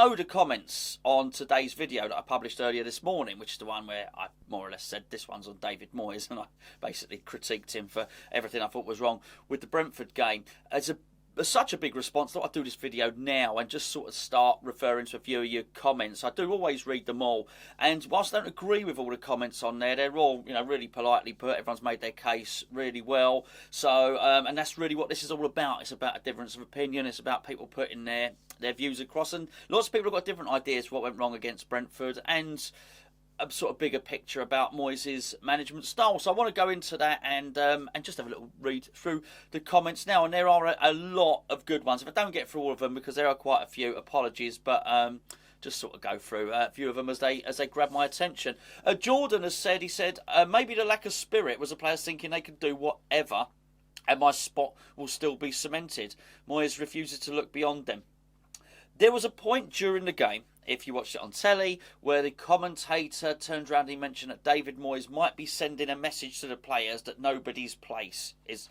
load of comments on today's video that I published earlier this morning, which is the one where I more or less said this one's on David Moyes, and I basically critiqued him for everything I thought was wrong with the Brentford game. There's such a big response. I thought I'd do this video now and just sort of start referring to a few of your comments. I do always read them all, and whilst I don't agree with all the comments on there, they're all, really politely put. Everyone's made their case really well. So, and that's really what this is all about. It's about a difference of opinion. It's about people putting their views across, and lots of people have got different ideas for what went wrong against Brentford, and a sort of bigger picture about Moyes' management style. So I want to go into that and just have a little read through the comments now. And there are a lot of good ones. If I don't get through all of them, because there are quite a few, apologies, but just sort of go through a few of them as they grab my attention. Jordan has said, maybe the lack of spirit was the players thinking they could do whatever and my spot will still be cemented. Moyes refuses to look beyond them. There was a point during the game, if you watched it on telly, where the commentator turned around and he mentioned that David Moyes might be sending a message to the players that nobody's place is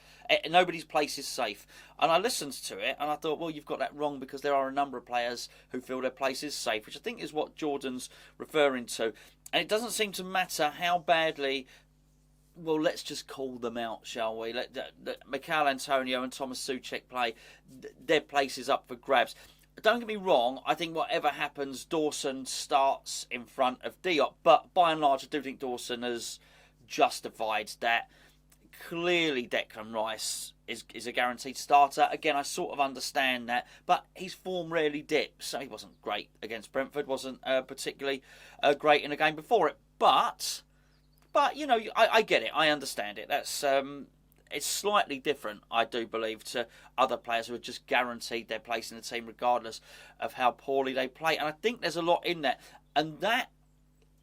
safe. And I listened to it and I thought, well, you've got that wrong, because there are a number of players who feel their place is safe, which I think is what Jordan's referring to. And it doesn't seem to matter how badly, well, let's just call them out, shall we? Let Mikel Antonio and Thomas Souček play. Their place is up for grabs. Don't get me wrong, I think whatever happens, Dawson starts in front of Diop. But by and large, I do think Dawson has justified that. Clearly, Declan Rice is a guaranteed starter. Again, I sort of understand that. But his form rarely dips. So he wasn't great against Brentford. Wasn't particularly great in the game before it. But I get it. I understand it. That's... It's slightly different, I do believe, to other players who are just guaranteed their place in the team regardless of how poorly they play. And I think there's a lot in that. And that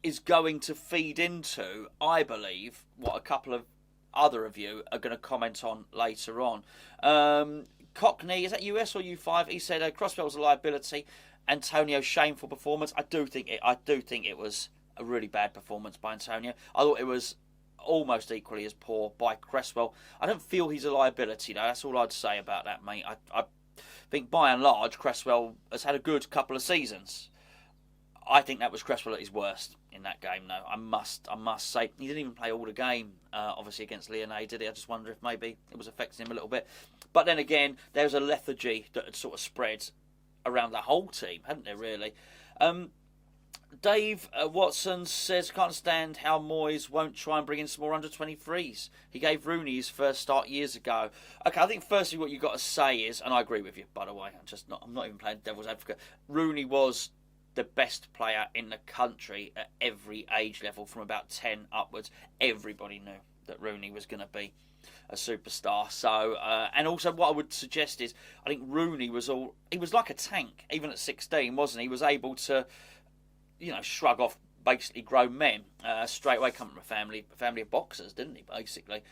is going to feed into, I believe, what a couple of other of you are going to comment on later on. Cockney, is that US or U5? He said Crosswell was a liability. Antonio, shameful performance. I do think it was a really bad performance by Antonio. I thought it was almost equally as poor by Cresswell. I don't feel he's a liability, though. That's all I'd say about that, mate. I think by and large Cresswell has had a good couple of seasons. I think that was Cresswell at his worst in that game, though. I must say he didn't even play all the game, obviously against Lyonnais, did he? I just wonder if maybe it was affecting him a little bit. But then again, there's a lethargy that had sort of spread around the whole team, hadn't there? Really. Dave Watson says, can't understand how Moyes won't try and bring in some more under-23s. He gave Rooney his first start years ago. Okay, I think firstly what you've got to say is, and I agree with you, by the way, I'm not even playing devil's advocate, Rooney was the best player in the country at every age level from about 10 upwards. Everybody knew that Rooney was going to be a superstar. So, and also what I would suggest is, I think Rooney he was like a tank, even at 16, wasn't he? He was able to, shrug off basically grown men straight away. Come from a family of boxers, didn't he? Basically,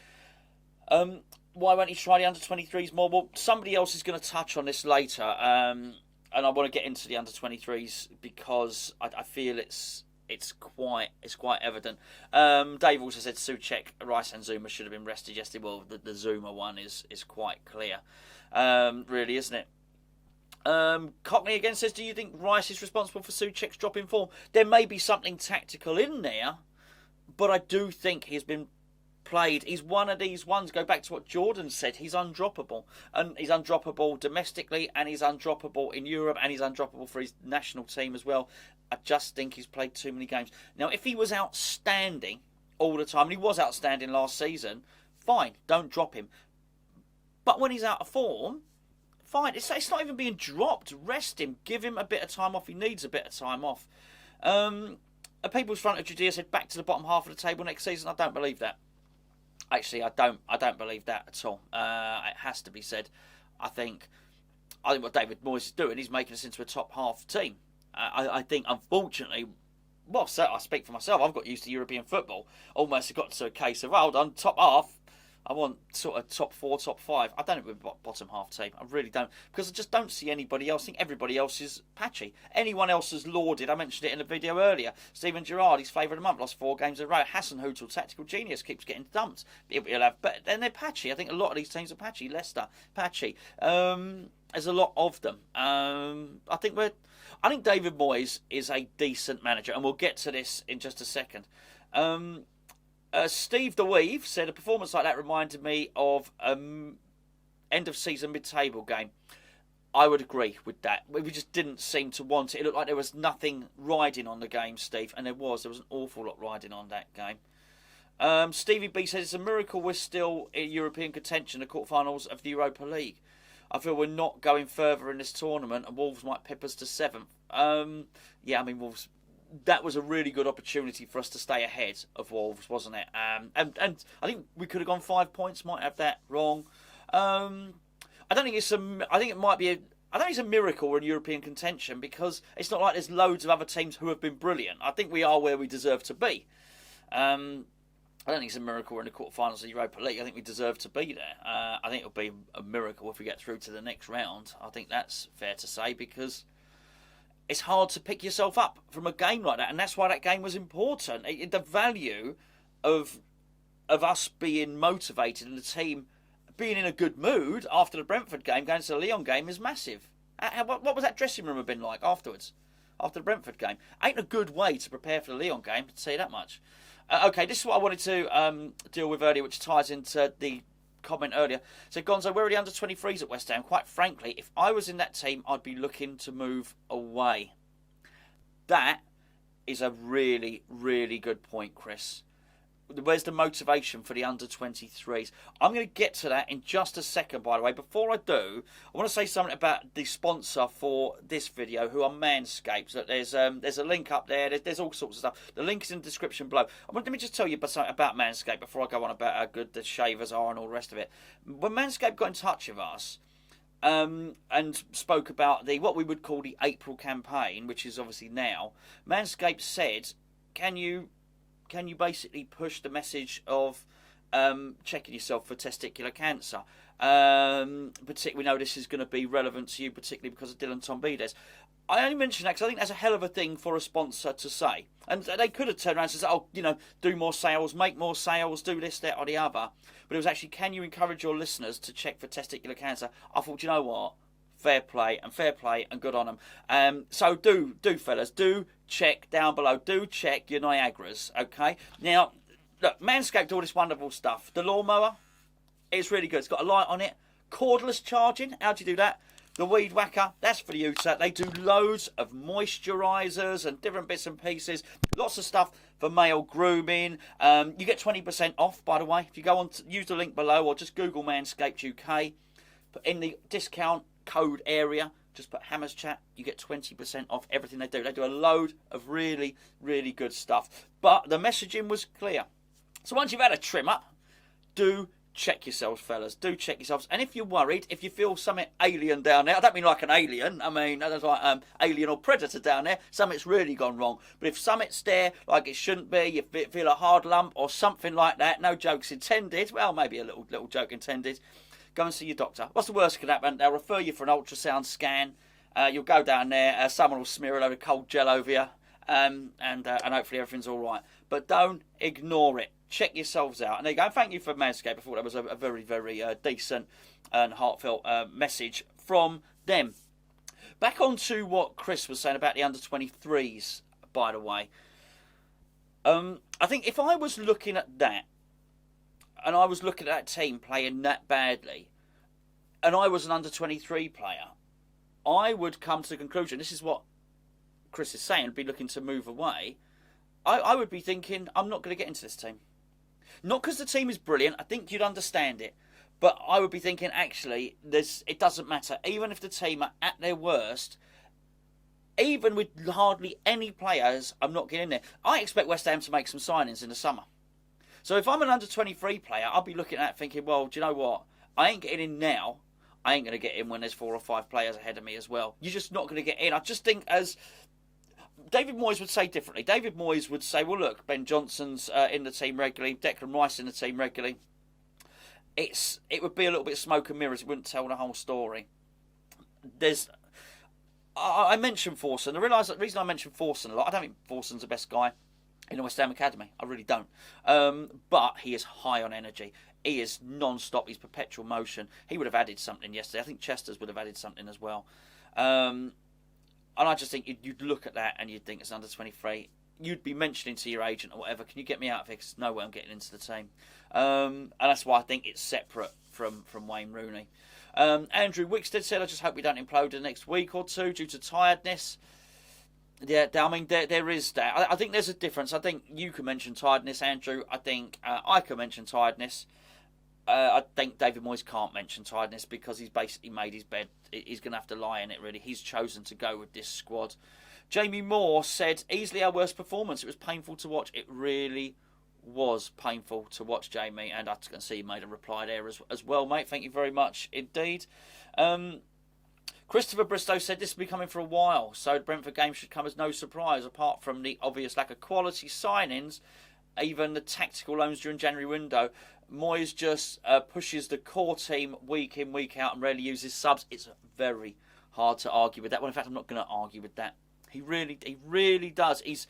why won't he try the under-23s more? Well, somebody else is going to touch on this later, and I want to get into the under-23s because I feel it's quite evident. Dave also said Souček, Rice, and Zuma should have been rested yesterday. Well, the Zuma one is quite clear, really, isn't it? Cockney again says, do you think Rice is responsible for Souček's drop in form? There may be something tactical in there, but I do think he's been played. He's one of these ones, go back to what Jordan said, he's undroppable. And he's undroppable domestically, and he's undroppable in Europe, and he's undroppable for his national team as well. I just think he's played too many games. Now, if he was outstanding all the time, and he was outstanding last season, fine, don't drop him. But when he's out of form, fine, it's not even being dropped. Rest him. Give him a bit of time off. He needs a bit of time off. A People's Front of Judea said back to the bottom half of the table next season. I don't believe that. Actually, I don't believe that at all. It has to be said. I think what David Moyes is doing, he's making us into a top half team. I think, unfortunately, well, so I speak for myself. I've got used to European football. Almost got to a case of, hold on, top half. I want sort of top 4, top 5. I don't think we're bottom half team. I really don't. Because I just don't see anybody else. I think everybody else is patchy. Anyone else is lauded. I mentioned it in a video earlier. Steven Gerrard, his favourite of the month, lost 4 games in a row. Hassan Hootel, tactical genius, keeps getting dumped. But then they're patchy. I think a lot of these teams are patchy. Leicester, patchy. There's a lot of them. I think David Moyes is a decent manager, and we'll get to this in just a second. Steve the Weave said a performance like that reminded me of end of season mid-table game. I would agree with that. We just didn't seem to want it. It looked like there was nothing riding on the game, Steve, and there was an awful lot riding on that game. Stevie B says it's a miracle we're still in European contention, the quarterfinals of the Europa League. I feel we're not going further in this tournament, and Wolves might pip us to 7th. Yeah, I mean, Wolves. That was a really good opportunity for us to stay ahead of Wolves, wasn't it? And I think we could have gone 5 points. Might have that wrong. I don't think it's I think it might be. I don't think it's a miracle we're in European contention, because it's not like there's loads of other teams who have been brilliant. I think we are where we deserve to be. I don't think it's a miracle we're in the quarterfinals of the Europa League. I think we deserve to be there. I think it'll be a miracle if we get through to the next round. I think that's fair to say, because it's hard to pick yourself up from a game like that, and that's why that game was important. The value of us being motivated and the team being in a good mood after the Brentford game, going to the Lyon game, is massive. What was that dressing room have been like afterwards, after the Brentford game? Ain't a good way to prepare for the Lyon game, to say that much. Okay, this is what I wanted to deal with earlier, which ties into the comment earlier. So, Gonzo, where are the under-23s at West Ham? Quite frankly, if I was in that team, I'd be looking to move away. That is a really, really good point, Chris. Where's the motivation for the under-23s? I'm going to get to that in just a second, by the way. Before I do, I want to say something about the sponsor for this video, who are Manscaped. There's a link up there. There's all sorts of stuff. The link is in the description below. Let me just tell you something about Manscaped before I go on about how good the shavers are and all the rest of it. When Manscaped got in touch with us, and spoke about what we would call the April campaign, which is obviously now, Manscaped said, can you basically push the message of checking yourself for testicular cancer? Particularly, we know this is going to be relevant to you, particularly because of Dylan Tombides. I only mention that because I think that's a hell of a thing for a sponsor to say. And they could have turned around and said, do more sales, make more sales, do this, that, or the other. But it was actually, can you encourage your listeners to check for testicular cancer? I thought, you know what? Fair play and good on them. So do fellas, do check down below. Do check your Niagaras, okay? Now, look, Manscaped do all this wonderful stuff. The lawnmower, it's really good. It's got a light on it. Cordless charging, how do you do that? The weed whacker, that's for the user. They do loads of moisturisers and different bits and pieces. Lots of stuff for male grooming. You get 20% off, by the way. If you go on to use the link below or just Google Manscaped UK. Put in the discount code area, just put Hammers Chat. You get 20% off everything they do. They do a load of really, really good stuff. But the messaging was clear. So once you've had a trim up, do check yourselves, fellas. Do check yourselves. And if you're worried, if you feel something alien down there, I don't mean like an alien. I mean, that's like alien or predator down there. Something's really gone wrong. But if something's there like it shouldn't be, you feel a hard lump or something like that, no jokes intended. Well, maybe a little joke intended. Go and see your doctor. What's the worst that could happen? They'll refer you for an ultrasound scan. You'll go down there. Someone will smear a load of cold gel over you. And hopefully everything's all right. But don't ignore it. Check yourselves out. And there you go. And thank you for Manscaped. I thought that was a very, very decent and heartfelt message from them. Back on to what Chris was saying about the under-23s, by the way. I think if I was looking at that, and I was looking at that team playing that badly, and I was an under-23 player, I would come to the conclusion, this is what Chris is saying, be looking to move away. I would be thinking, I'm not going to get into this team. Not because the team is brilliant, I think you'd understand it, but I would be thinking, actually, it doesn't matter. Even if the team are at their worst, even with hardly any players, I'm not getting in there. I expect West Ham to make some signings in the summer. So if I'm an under-23 player, I'll be looking at it thinking, well, do you know what? I ain't getting in now. I ain't going to get in when there's 4 or 5 players ahead of me as well. You're just not going to get in. I just think, as David Moyes would say differently. David Moyes would say, well, look, Ben Johnson's in the team regularly, Declan Rice in the team regularly. it would be a little bit smoke and mirrors. It wouldn't tell the whole story. I mentioned Forson. I realise that the reason I mention Forson a lot, I don't think Forson's the best guy in the West Ham Academy. I really don't. But he is high on energy. He is non-stop. He's perpetual motion. He would have added something yesterday. I think Chester's would have added something as well. And I just think you'd look at that and you'd think it's under 23. You'd be mentioning to your agent or whatever, can you get me out of here? Because no way I'm getting into the team. And that's why I think it's separate from Wayne Rooney. Andrew Wickstead said, I just hope we don't implode in the next week or two due to tiredness. Yeah, I mean, there is that. I think there's a difference. I think you can mention tiredness, Andrew. I think I can mention tiredness. I think David Moyes can't mention tiredness because he's basically made his bed. He's going to have to lie in it, really. He's chosen to go with this squad. Jamie Moore said, easily our worst performance. It was painful to watch. It really was painful to watch, Jamie. And I can see you made a reply there as well, mate. Thank you very much indeed. Christopher Bristow said this will be coming for a while, so the Brentford game should come as no surprise, apart from the obvious lack of quality signings, even the tactical loans during January window. Moyes just pushes the core team week in, week out and rarely uses subs. It's very hard to argue with that. Well, in fact, I'm not going to argue with that. He really does. He's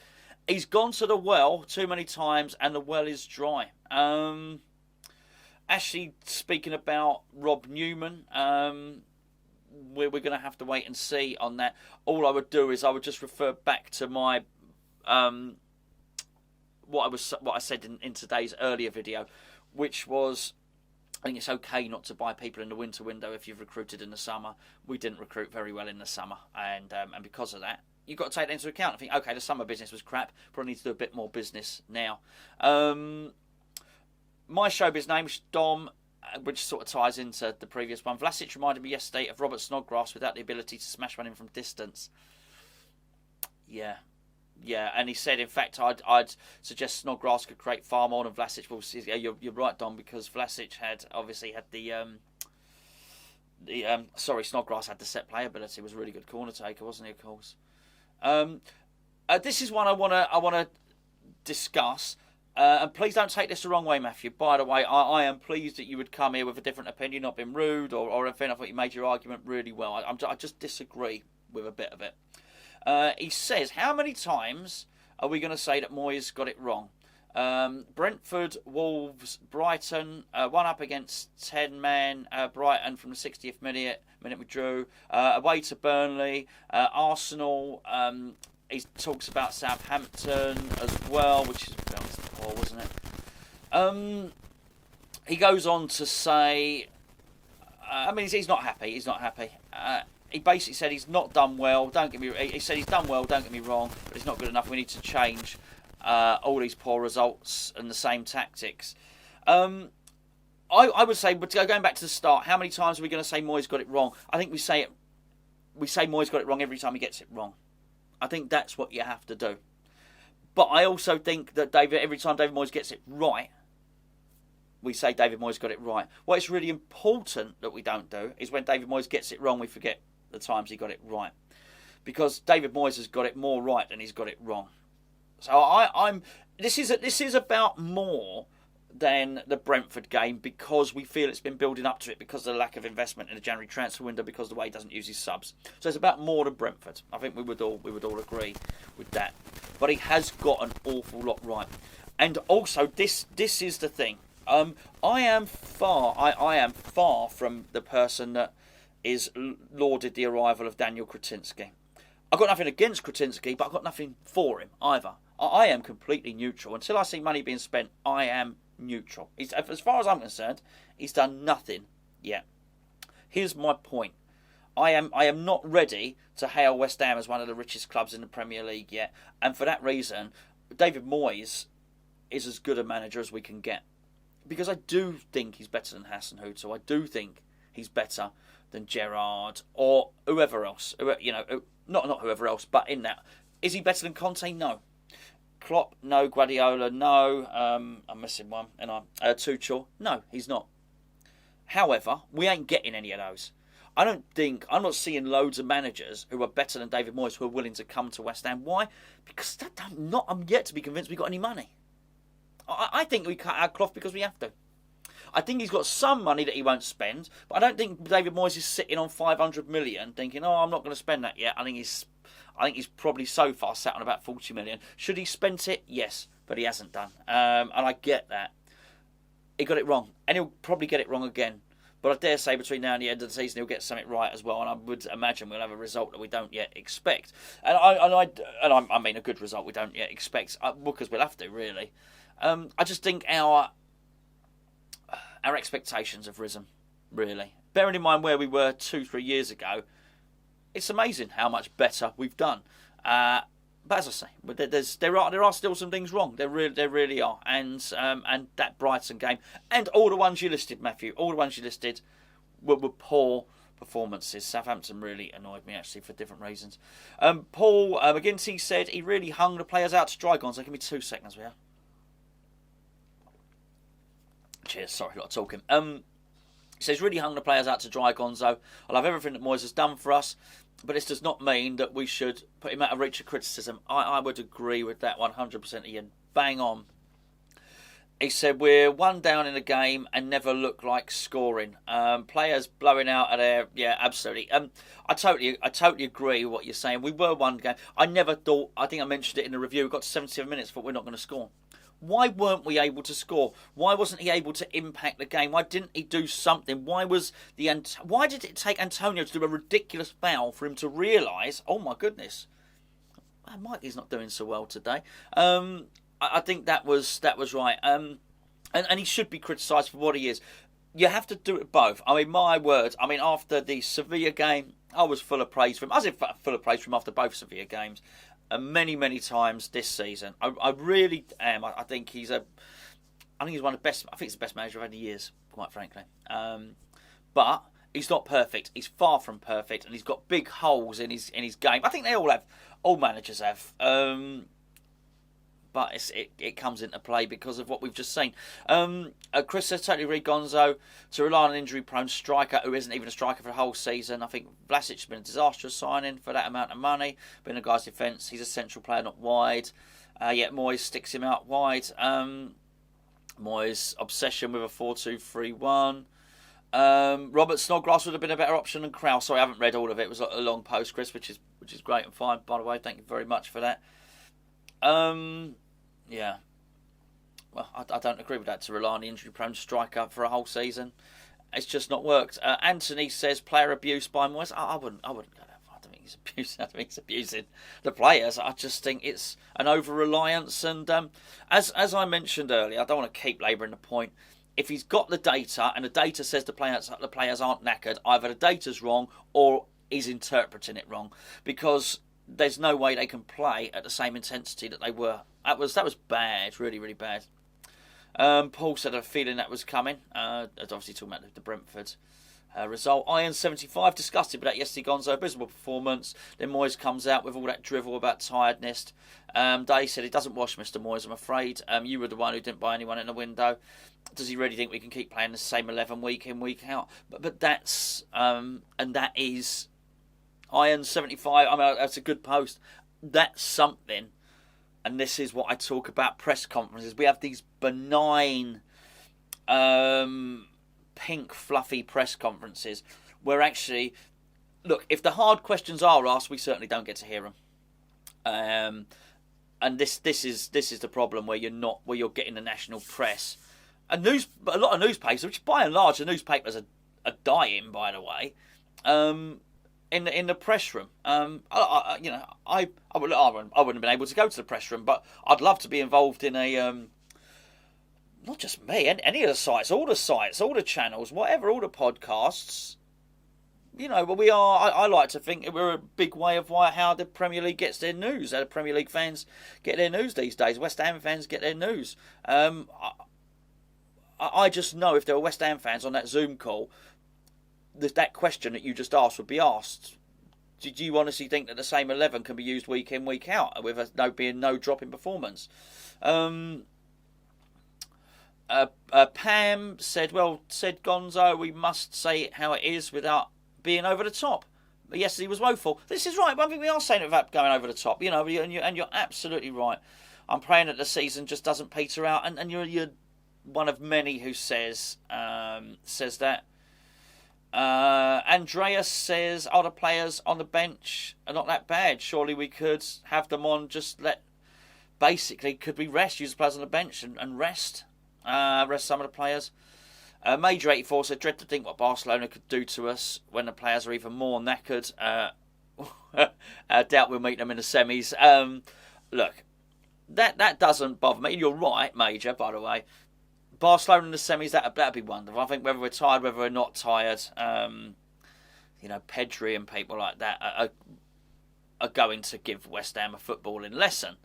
gone to the well too many times and the well is dry. Actually, speaking about Rob Newman, we're going to have to wait and see on that. All I would do is I would just refer back to my what I said in today's earlier video, which was I think it's okay not to buy people in the winter window if you've recruited in the summer. We didn't recruit very well in the summer, and because of that, you've got to take that into account. I think, okay, the summer business was crap. Probably need to do a bit more business now. My showbiz name is Dom, which sort of ties into the previous one. Vlasic reminded me yesterday of Robert Snodgrass without the ability to smash one in from distance. Yeah, and he said, in fact, I'd suggest Snodgrass could create far more than Vlasic. Well, yeah, you're right, Dom, because Vlasic had Snodgrass had the set play ability. He was a really good corner taker, wasn't he? Of course. This is one I wanna discuss. And please don't take this the wrong way, Matthew. By the way, I am pleased that you would come here with a different opinion, not been rude or anything. I thought you made your argument really well. I just disagree with a bit of it. He says, how many times are we going to say that Moyes got it wrong? Brentford, Wolves, Brighton, 1-up against 10-man, Brighton from the 60th minute withdrew, away to Burnley, Arsenal, he talks about Southampton as well, which is poor, wasn't it? He goes on to say, he's not happy. He basically said he's not done well. He said he's done well. Don't get me wrong, but it's not good enough. We need to change all these poor results and the same tactics. I would say, but going back to the start, how many times are we going to say Moyes got it wrong? I think we say Moyes got it wrong every time he gets it wrong. I think that's what you have to do. But I also think that every time David Moyes gets it right, we say David Moyes got it right. What it's really important that we don't do is when David Moyes gets it wrong, we forget the times he got it right. Because David Moyes has got it more right than he's got it wrong. So this is about more than the Brentford game, because we feel it's been building up to it because of the lack of investment in the January transfer window, because of the way he doesn't use his subs. So it's about more than Brentford. I think we would all agree with that. But he has got an awful lot right. And also this is the thing. I am far from the person that is lauded the arrival of Daniel Kretinsky. I've got nothing against Kretinsky, but I've got nothing for him either. I am completely neutral. Until I see money being spent, I am neutral. As far as I'm concerned, he's done nothing yet. Here's my point. I am not ready to hail West Ham as one of the richest clubs in the Premier League yet. And for that reason, David Moyes is as good a manager as we can get. Because I do think he's better than Hasenhüttl. I do think he's better than Gerrard or whoever else. Not whoever else, but in that. Is he better than Conte? No. Klopp? No. Guardiola? No. I'm missing one. And Tuchel? No, he's not. However, we ain't getting any of those. I'm not seeing loads of managers who are better than David Moyes who are willing to come to West Ham. Why? Because I'm yet to be convinced we got any money. I think we cut our cloth because we have to. I think he's got some money that he won't spend, but I don't think David Moyes is sitting on 500 million thinking, oh, I'm not going to spend that yet. I think he's probably so far sat on about 40 million. Should he spend it? Yes, but he hasn't done. And I get that. He got it wrong, and he'll probably get it wrong again. But I dare say between now and the end of the season, he'll get something right as well. And I would imagine we'll have a result that we don't yet expect. And I mean a good result we don't yet expect, because we'll have to, really. I just think our expectations have risen, really. Bearing in mind where we were 2-3 years ago, it's amazing how much better we've done. But as I say, there are still some things wrong. There really are. And that Brighton game, and all the ones you listed, Matthew, all the ones you listed were poor performances. Southampton really annoyed me, actually, for different reasons. Paul McGinty said he really hung the players out to dry. Gonzo, give me 2 seconds, will you? Cheers, sorry, a lot of talking. He says, really hung the players out to dry, Gonzo. I love everything that Moyes has done for us, but this does not mean that we should put him out of reach of criticism. I would agree with that 100%, Ian. Bang on. He said, we're one down in the game and never look like scoring. Players blowing out of there. Yeah, absolutely. I totally agree with what you're saying. We were one game. I never thought, I think I mentioned it in the review, we got to 77 minutes, but we're not going to score. Why weren't we able to score? Why wasn't he able to impact the game? Why didn't he do something? Why did it take Antonio to do a ridiculous foul for him to realise, oh my goodness, Mikey's not doing so well today? I think that was right. And he should be criticised for what he is. You have to do it both. I mean, my word. I mean, after the Sevilla game, I was full of praise for him. I was full of praise for him after both Sevilla games. Many times this season. I really am. I think he's one of the best. I think he's the best manager I've had in years, quite frankly. But he's not perfect. He's far from perfect, and he's got big holes in his game. I think they all have. All managers have. But it comes into play because of what we've just seen. Chris says, totally agree, Gonzo. To rely on an injury-prone striker who isn't even a striker for the whole season. I think Vlasic's been a disastrous signing for that amount of money. But in the guy's defence, he's a central player, not wide. Yet Moyes sticks him out wide. Moyes' obsession with a 4-2-3-1. Robert Snodgrass would have been a better option than Krause. Sorry, I haven't read all of it. It was a long post, Chris, which is great and fine. By the way, thank you very much for that. Yeah. Well, I don't agree with that, to rely on the injury-prone striker for a whole season. It's just not worked. Anthony says player abuse by Moyes. I wouldn't go that far. I don't think he's abusing. I think he's abusing the players. I just think it's an over-reliance. And as I mentioned earlier, I don't want to keep labouring the point. If he's got the data and the data says the players aren't knackered, either the data's wrong or he's interpreting it wrong, because there's no way they can play at the same intensity that they were. That was bad, really bad. Paul said a feeling that was coming. Obviously talking about the Brentford result. Iron 75 disgusted with that yesterday, Gonzo. Abysmal performance. Then Moyes comes out with all that drivel about tiredness. Dave said he doesn't wash Mr. Moyes, I'm afraid. You were the one who didn't buy anyone in the window. Does he really think we can keep playing the same 11 week in, week out? But that's and that is Iron 75. I mean, that's a good post. That's something. And this is what I talk about press conferences. We have these benign, pink, fluffy press conferences where actually, look, if the hard questions are asked, we certainly don't get to hear them. And this is the problem where you're getting the national press and a lot of newspapers, which by and large the newspapers are dying, by the way. In the press room, I wouldn't have been able to go to the press room, but I'd love to be involved in a not just me, any of the sites, all the channels, whatever, all the podcasts. But we are. I like to think we're a big way of how the Premier League gets their news. How the Premier League fans get their news these days. West Ham fans get their news. I just know if there were West Ham fans on that Zoom call, that question that you just asked would be asked. Do you honestly think that the same 11 can be used week in, week out, with being no drop in performance? Pam said, Gonzo, we must say it how it is without being over the top. But yesterday was woeful. This is right. One thing we are saying about going over the top, and you're absolutely right. I'm praying that the season just doesn't peter out, and you're one of many who says that. Andreas says, are the players on the bench are not that bad? Surely we could have them on, basically, could we use the players on the bench and rest some of the players? Major 84 said, dread to think what Barcelona could do to us when the players are even more knackered. I doubt we'll meet them in the semis. Look, that doesn't bother me. You're right, Major, by the way. Barcelona in the semis, that'd be wonderful. I think whether we're tired, whether we're not tired, Pedri and people like that are going to give West Ham a footballing lesson.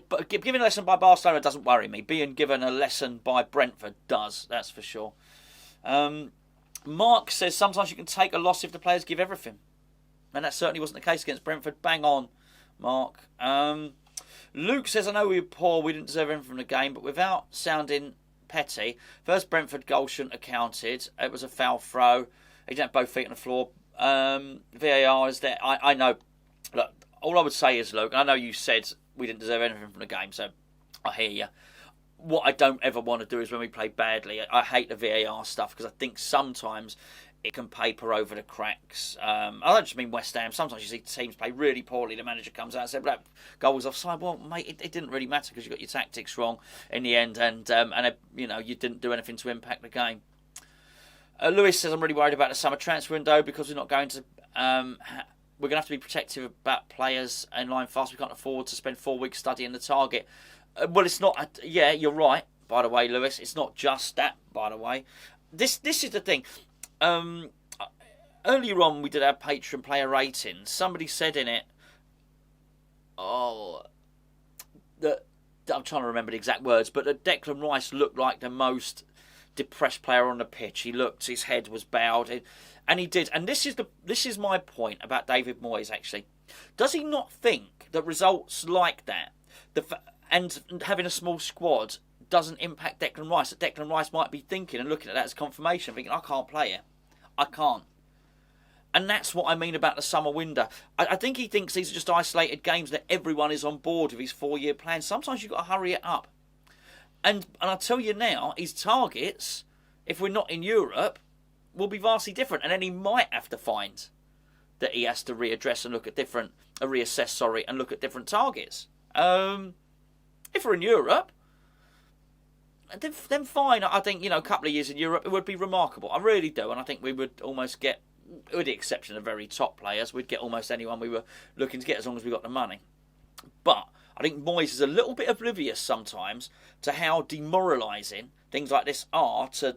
But giving a lesson by Barcelona doesn't worry me. Being given a lesson by Brentford does, that's for sure. Mark says sometimes you can take a loss if the players give everything. And that certainly wasn't the case against Brentford. Bang on, Mark. Luke says, I know we were poor, we didn't deserve anything from the game, but without sounding petty, first Brentford goal shouldn't have counted. It was a foul throw. He didn't have both feet on the floor. VAR is there. I know. Look, all I would say is, Luke, I know you said we didn't deserve anything from the game, so I hear you. What I don't ever want to do is when we play badly, I hate the VAR stuff because I think sometimes it can paper over the cracks. I don't just mean West Ham. Sometimes you see teams play really poorly. The manager comes out and says, that goal was offside. Well, mate, it didn't really matter because you got your tactics wrong in the end and you didn't do anything to impact the game. Lewis says, I'm really worried about the summer transfer window because we're not going to... we're going to have to be protective about players in line fast. We can't afford to spend 4 weeks studying the target. Well, it's not... yeah, you're right, by the way, Lewis. It's not just that, by the way. This is the thing. Earlier on, we did our Patreon player ratings. Somebody said in it... that I'm trying to remember the exact words, but that Declan Rice looked like the most depressed player on the pitch. His head was bowed, and he did. And this is my point about David Moyes, actually. Does he not think that results like that, and having a small squad, doesn't impact Declan Rice? That Declan Rice might be thinking and looking at that as confirmation, thinking, I can't play it. I can't. And that's what I mean about the summer window. I think he thinks these are just isolated games, that everyone is on board with his 4-year plan. Sometimes you've got to hurry it up. And I'll tell you now, his targets, if we're not in Europe, will be vastly different. And then he might have to find that he has to readdress and reassess, and look at different targets. If we're in Europe, then fine. I think, a couple of years in Europe, it would be remarkable. I really do. And I think we would almost get, with the exception of very top players, we'd get almost anyone we were looking to get as long as we got the money. But I think Moyes is a little bit oblivious sometimes to how demoralising things like this are to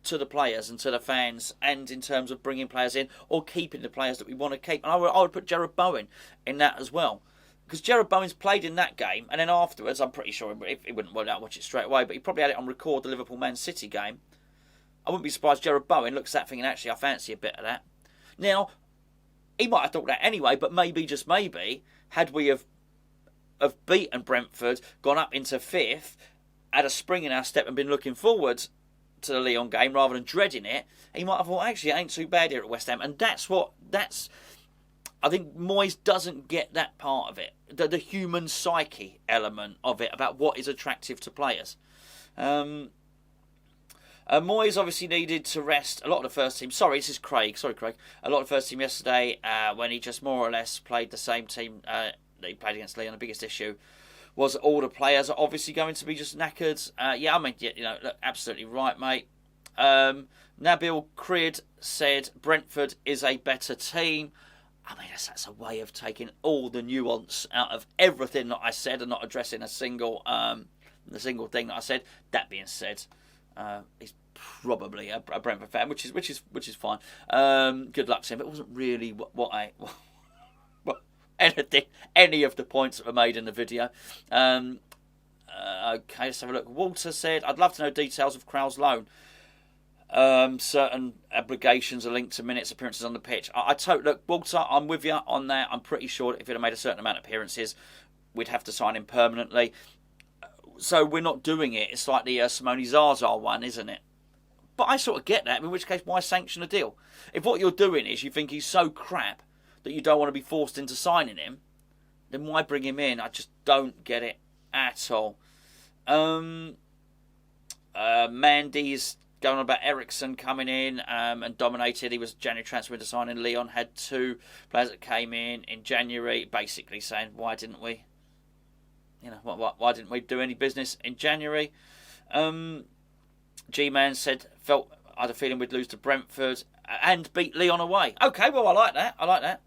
the players and to the fans, and in terms of bringing players in or keeping the players that we want to keep. And I would put Jarrod Bowen in that as well. Because Jarrod Bowen's played in that game, and then afterwards, I'm pretty sure he wouldn't watch it straight away, but he probably had it on record, the Liverpool-Man City game. I wouldn't be surprised Jarrod Bowen looks at that thinking, actually, I fancy a bit of that. Now, he might have thought that anyway, but maybe, just maybe, had we have beaten Brentford, gone up into 5th, had a spring in our step and been looking forward to the Lyon game rather than dreading it, he might have thought, actually, it ain't too bad here at West Ham. And I think Moyes doesn't get that part of it, the human psyche element of it, about what is attractive to players. Moyes obviously needed to rest a lot of the first team. Sorry, this is Craig. Sorry, Craig. A lot of the first team yesterday when he just more or less played the same team that he played against Lyon. The biggest issue was all the players are obviously going to be just knackered. Look, absolutely right, mate. Nabil Creed said Brentford is a better team. I mean, that's a way of taking all the nuance out of everything that I said and not addressing a single thing that I said. That being said, he's probably a Brentford fan, which is fine. Good luck to him. It wasn't really any of the points that were made in the video. Okay, let's have a look. Walter said, I'd love to know details of Kral's loan. Certain obligations are linked to minutes, appearances on the pitch. Look, Walter, I'm with you on that. I'm pretty sure if he'd have made a certain amount of appearances, we'd have to sign him permanently. So we're not doing it. It's like the Simone Zaza one, isn't it? But I sort of get that, in which case, why sanction a deal? If what you're doing is you think he's so crap that you don't want to be forced into signing him, then why bring him in? I just don't get it at all. Mandy's going on about Ericsson coming in and dominated. He was January transfer window signing. Leon had 2 players that came in January, basically saying, why didn't we? Why didn't we do any business in January? G-Man said, I had a feeling we'd lose to Brentford and beat Leon away. Okay, well, I like that.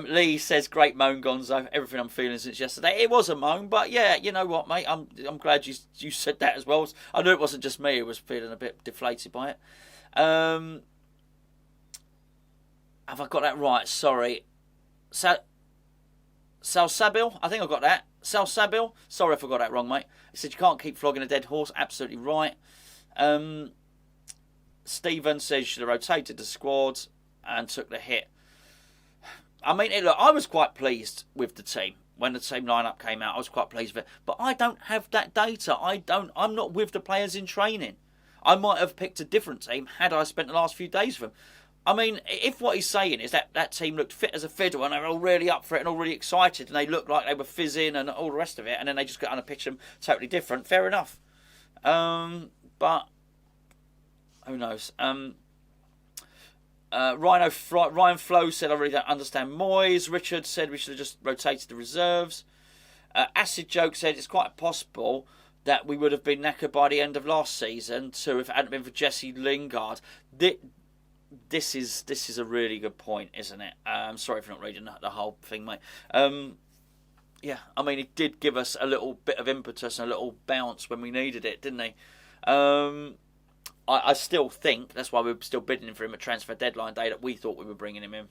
Lee says, great moan, Gonzo. Everything I'm feeling since yesterday. It was a moan, but yeah, you know what, mate? I'm glad you said that as well. I knew it wasn't just me who was feeling a bit deflated by it. Have I got that right? Sorry. Salsabil? I think I got that. Salsabil? Sorry if I got that wrong, mate. He said, you can't keep flogging a dead horse. Absolutely right. Stephen says you should have rotated the squad and took the hit. I mean, look, I was quite pleased with the team. When the team lineup came out, I was quite pleased with it. But I don't have that data. I'm not with the players in training. I might have picked a different team had I spent the last few days with them. I mean, if what he's saying is that team looked fit as a fiddle and they were all really up for it and all really excited and they looked like they were fizzing and all the rest of it, and then they just got on a pitch and totally different, fair enough. But who knows? Ryan Flo said, I really don't understand Moyes. Richard said we should have just rotated the reserves. Acid Joke said it's quite possible that we would have been knackered by the end of last season too if it hadn't been for Jesse Lingard. This is a really good point, isn't it? Sorry for not reading the whole thing, mate. Yeah, I mean, he did give us a little bit of impetus and a little bounce when we needed it, didn't he? I still think, that's why we're still bidding for him at transfer deadline day, that we thought we were bringing him in.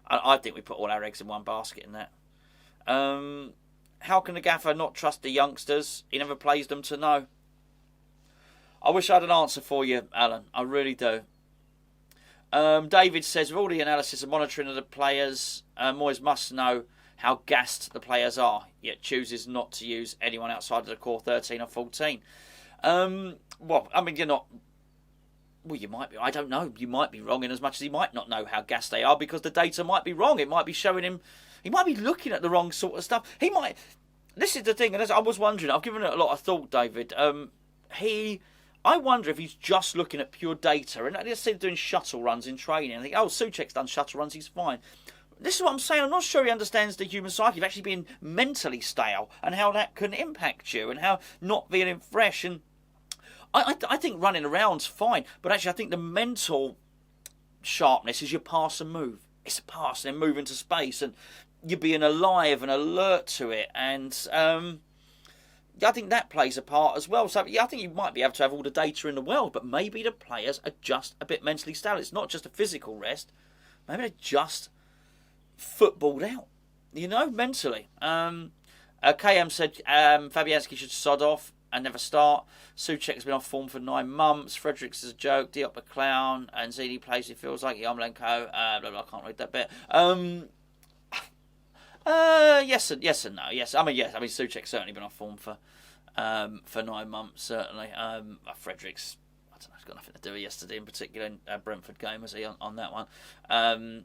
I think we put all our eggs in one basket in that. How can the gaffer not trust the youngsters? He never plays them to know. I wish I had an answer for you, Alan. I really do. David says, with all the analysis and monitoring of the players, Moyes must know how gassed the players are, yet chooses not to use anyone outside of the core 13 or 14. Well, I mean, you're not... Well, you might be. I don't know. You might be wrong in as much as he might not know how gassed they are because the data might be wrong. It might be showing him... He might be looking at the wrong sort of stuff. He might... This is the thing, and I was wondering, I've given it a lot of thought, David. I wonder if he's just looking at pure data, and let's say doing shuttle runs in training. I think, Souček's done shuttle runs, he's fine. This is what I'm saying. I'm not sure he understands the human psyche of actually being mentally stale and how that can impact you and how not feeling fresh. And I think running around's fine, but actually I think the mental sharpness is your pass and move. It's a pass and then move into space, and you're being alive and alert to it. And I think that plays a part as well. So yeah, I think you might be able to have all the data in the world, but maybe the players are just a bit mentally stale. It's not just a physical rest. Maybe they're just footballed out, mentally. KM said Fabianski should sod off and never start. Souček has been off form for 9 months. Fredericks is a joke. Diop a clown. And Zini plays, he feels like Yarmolenko. Blah, blah, I can't read that bit. Yes and no. Yes. I mean, Souček's certainly been off form for 9 months, certainly. Fredericks, I don't know, it's got nothing to do with yesterday in particular. In Brentford game, was he on that one?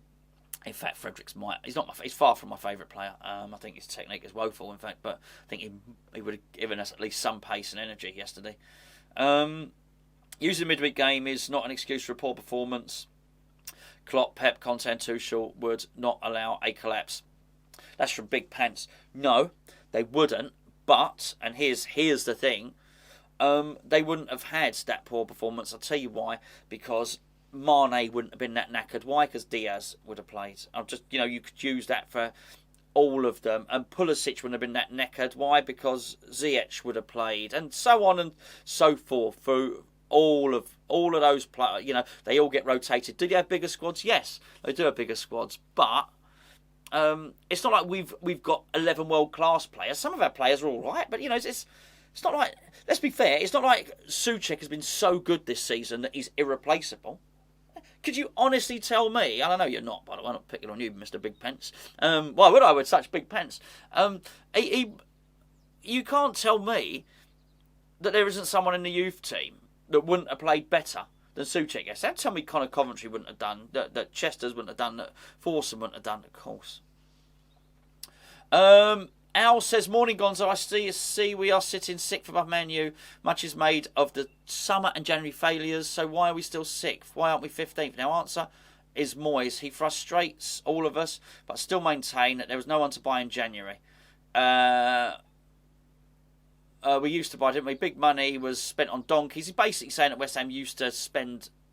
In fact, Fredericks he's far from my favourite player. I think his technique is woeful, in fact, but I think he would have given us at least some pace and energy yesterday. Using the midweek game is not an excuse for a poor performance. Klopp, Pep, Conte and Tuchel would not allow a collapse. That's from Big Pants. No, they wouldn't, but, and here's the thing, they wouldn't have had that poor performance. I'll tell you why, because Mane wouldn't have been that knackered. Why? Because Diaz would have played. You could use that for all of them. And Pulisic wouldn't have been that knackered. Why? Because Ziyech would have played, and so on and so forth. For all of those players, they all get rotated. Do they have bigger squads? Yes, they do have bigger squads, but it's not like we've got 11 world class players. Some of our players are all right, but it's not like. Let's be fair. It's not like Souček has been so good this season that he's irreplaceable. Could you honestly tell me, and I know you're not, by the way, I'm not picking on you, Mr. Big Pence. Why would I with such big pence? You can't tell me that there isn't someone in the youth team that wouldn't have played better than Souček. Yes, don't tell me Connor Coventry wouldn't have done, that Chester's wouldn't have done, that Forson wouldn't have done, of course. Al says, morning Gonzo, I see we are sitting 6th above Man U. Much is made of the summer and January failures, so why are we still 6th? Why aren't we 15th? Now, answer is Moyes. He frustrates all of us, but still maintain that there was no one to buy in January. We used to buy, didn't we? Big money was spent on donkeys. He's basically saying that West Ham used to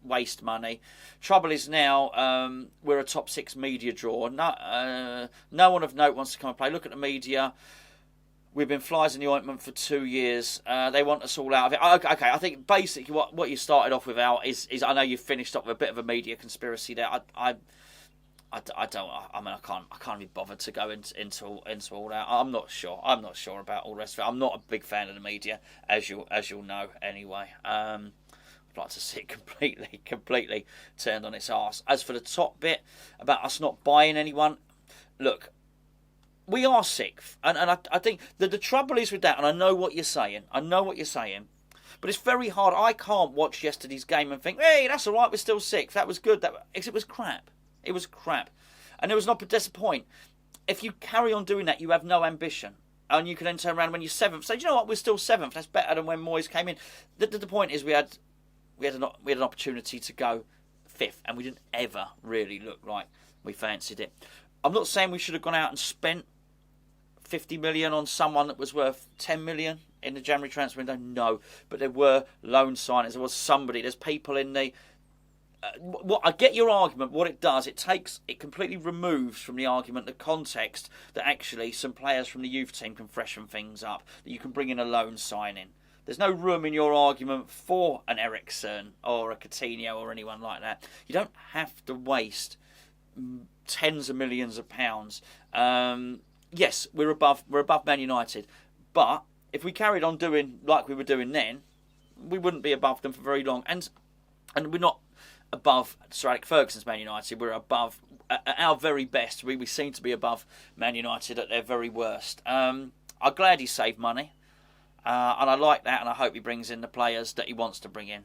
waste money. Trouble is now we're a top 6 media draw. No one of note wants to come and play. Look at the media. We've been flies in the ointment for 2 years. They want us all out of it. Okay, I think basically what you started off with, Al, is I know you finished up with a bit of a media conspiracy there. I can't be bothered to go into all that. I'm not sure about all the rest of it. I'm not a big fan of the media, as you'll know anyway. I'd like to see it completely turned on its arse. As for the top bit about us not buying anyone, look, we are 6th, and I think the trouble is with that, and I know what you're saying, but it's very hard. I can't watch yesterday's game and think, hey, that's all right, we're still 6th, that was good. It was crap. It was crap. And there was not a disappoint. If you carry on doing that, you have no ambition. And you can then turn around when you're 7th, say, do you know what, we're still 7th, that's better than when Moyes came in. The point is we had an opportunity to go 5th, and we didn't ever really look like we fancied it. I'm not saying we should have gone out and spent 50 million on someone that was worth 10 million in the January transfer window. No, but there were loan signings. There was somebody. There's people in the. I get your argument. What it does, it completely removes from the argument the context that actually some players from the youth team can freshen things up. That you can bring in a loan signing. There's no room in your argument for an Eriksen or a Coutinho or anyone like that. You don't have to waste tens of millions of pounds. Yes, we're above Man United, but if we carried on doing like we were doing then, we wouldn't be above them for very long. And we're not above Sir Alex Ferguson's Man United. We're above, at our very best, we seem to be above Man United at their very worst. I'm glad he saved money, and I like that, and I hope he brings in the players that he wants to bring in.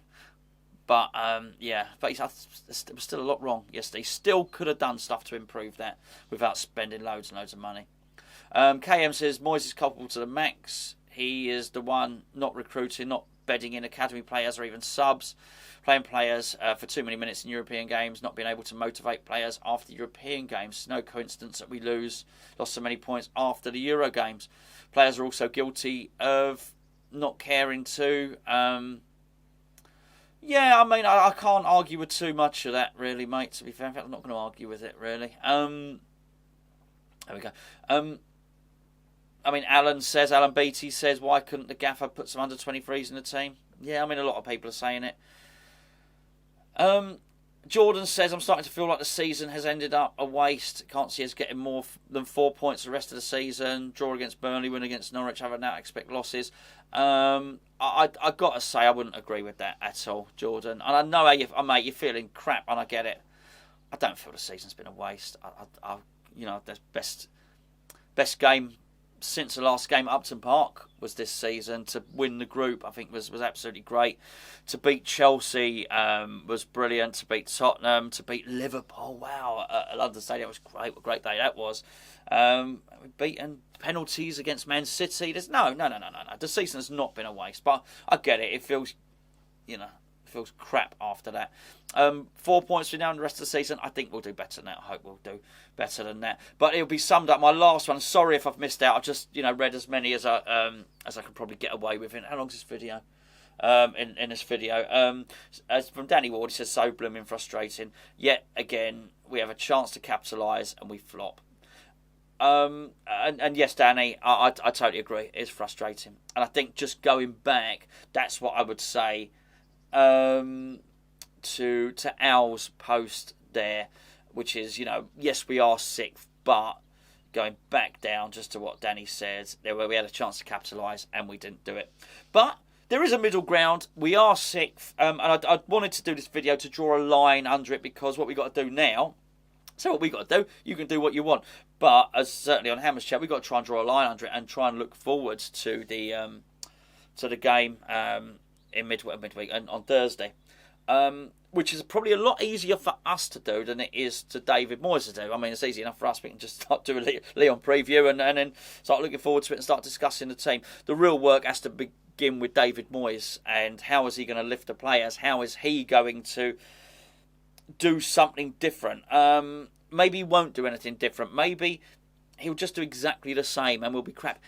But there was still a lot wrong yesterday. He still could have done stuff to improve that without spending loads and loads of money. KM says Moyes is culpable to the max. He is the one not recruiting, not bedding in academy players or even subs, playing players for too many minutes in European games, not being able to motivate players after European games. It's no coincidence that we lost so many points after the Euro games. Players are also guilty of not caring too. I can't argue with too much of that, really, mate, to be fair. In fact, I'm not going to argue with it, really. There we go. Alan Beattie says, why couldn't the gaffer put some under-23s in the team? Yeah, a lot of people are saying it. Jordan says, I'm starting to feel like the season has ended up a waste. Can't see us getting more than 4 points the rest of the season. Draw against Burnley, win against Norwich. Other than that, I expect losses. I got to say, I wouldn't agree with that at all, Jordan. And I know, you're feeling crap, and I get it. I don't feel the season's been a waste. The best game since the last game at Upton Park was this season. To win the group, I think was absolutely great. To beat Chelsea was brilliant. To beat Tottenham, to beat Liverpool, wow, at London Stadium was great. What a great day that was. We've beaten penalties against Man City. There's no. The season has not been a waste, but I get it. It feels crap after that. 4 points from now in the rest of the season. I think we'll do better than that. I hope we'll do better than that. But it'll be summed up. My last one. Sorry if I've missed out. I've just read as many as I could probably get away with. How long's this video? In this video, as from Danny Ward, he says, so blooming frustrating. Yet again, we have a chance to capitalise and we flop. And yes, Danny, I totally agree. It's frustrating, and I think just going back, that's what I would say. To Al's post there, which is, yes, we are 6th, but going back down just to what Danny said, we had a chance to capitalise and we didn't do it. But there is a middle ground. We are 6th, and I wanted to do this video to draw a line under it, because what we got to do now. So what we got to do, you can do what you want, but as certainly on Hammer's Chat, we got to try and draw a line under it and try and look forward to the game in midweek and on Thursday. which is probably a lot easier for us to do than it is to David Moyes to do. I mean, it's easy enough for us. We can just start doing a Leon preview and then start looking forward to it and start discussing the team. The real work has to begin with David Moyes, and how is he going to lift the players? How is he going to do something different? Maybe he won't do anything different. Maybe he'll just do exactly the same and we'll be crap.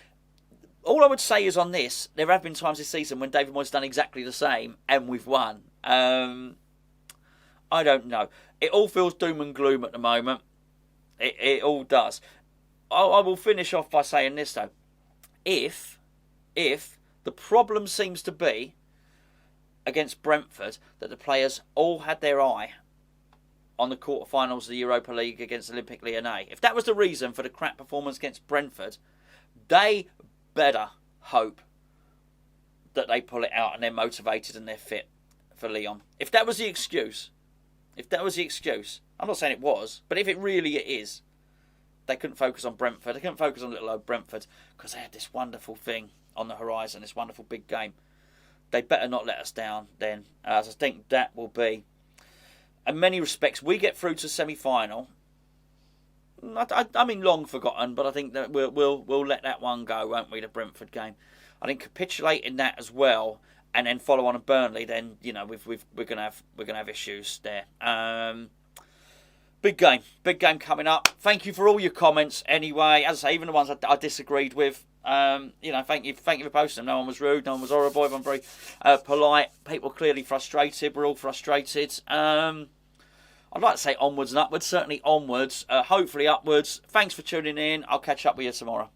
All I would say is on this, there have been times this season when David Moyes has done exactly the same and we've won. I don't know. It all feels doom and gloom at the moment. It all does. I will finish off by saying this though. If the problem seems to be against Brentford that the players all had their eye on the quarterfinals of the Europa League against Olympique Lyonnais, if that was the reason for the crap performance against Brentford, they better hope that they pull it out and they're motivated and they're fit for Lyon. If that was the excuse, I'm not saying it was, but if it really is, they couldn't focus on Brentford. They couldn't focus on little old Brentford because they had this wonderful thing on the horizon, this wonderful big game. They better not let us down then, as I think that will be. In many respects, we get through to semi-final. I mean, long forgotten, but I think that we'll let that one go, won't we? The Brentford game. I think capitulating that as well, and then follow on a Burnley, then we're gonna have issues there. Big game coming up. Thank you for all your comments. Anyway, as I say, even the ones I disagreed with. Thank you for posting them. No one was rude, no one was horrible. Everyone very polite. People clearly frustrated. We're all frustrated. I'd like to say onwards and upwards. Certainly onwards. Hopefully upwards. Thanks for tuning in. I'll catch up with you tomorrow.